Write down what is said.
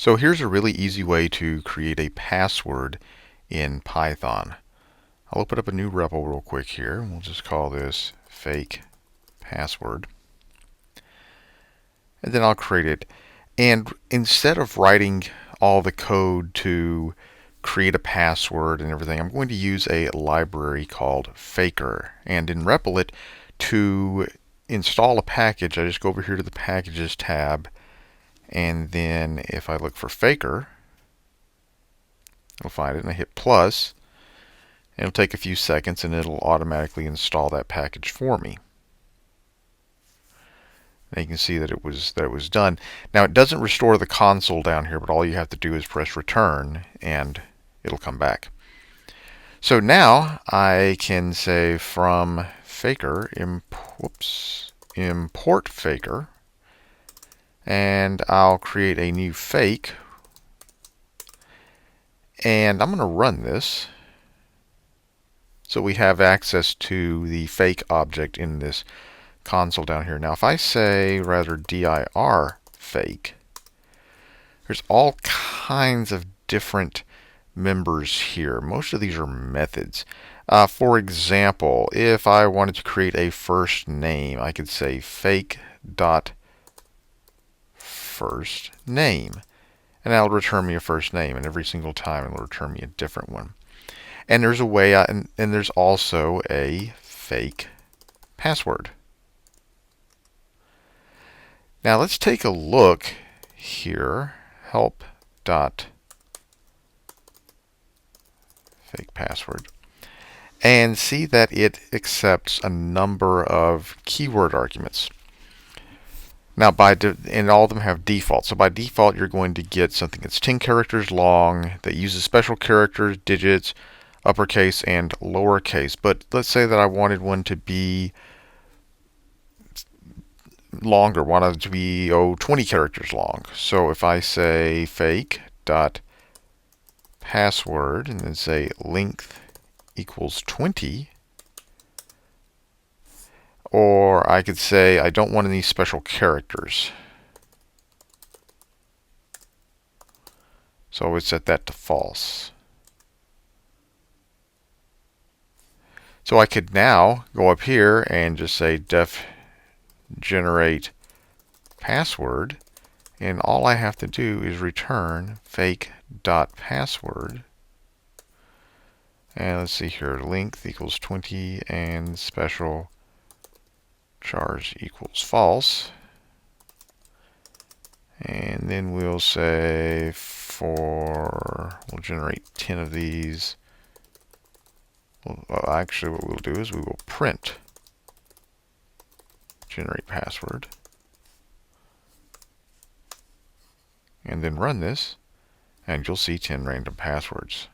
So here's a really easy way to create a password in Python. I'll open up a new REPL real quick here, and we'll just call this fake password. And then I'll create it. And instead of writing all the code to create a password and everything, I'm going to use a library called Faker. And in Replit, to install a package, I just go over here to the Packages tab, and then if I look for Faker, I'll find it, and I hit plus. It'll take a few seconds, and it'll automatically install that package for me. And you can see that it was done. Now it doesn't restore the console down here, but all you have to do is press return, and it'll come back. So now I can say from Faker, import Faker, and I'll create a new fake, and I'm going to run this. So we have access to the fake object in this console down here. Now if I say rather dir fake, there's all kinds of different members here. Most of these are methods. For example, if I wanted to create a first name, I could say fake.firstName, and that'll return me a first name, and every single time it'll return me a different one. And there's a way, and there's also a fake password. Now let's take a look here, help.fakePassword, and see that it accepts a number of keyword arguments. Now, and all of them have default. So by default, you're going to get something that's 10 characters long that uses special characters, digits, uppercase, and lowercase. But let's say that I wanted one to be longer, wanted it to be 20 characters long. So if I say fake.password and then say length equals 20, or I could say I don't want any special characters. So I would set that to false. So I could now go up here and just say def generate password, and all I have to do is return fake.password. And let's see here, length equals 20 and special charge equals false. And then we'll say we'll generate 10 of these. Well, actually what we'll do is we will print generate password, and then run this, and you'll see 10 random passwords.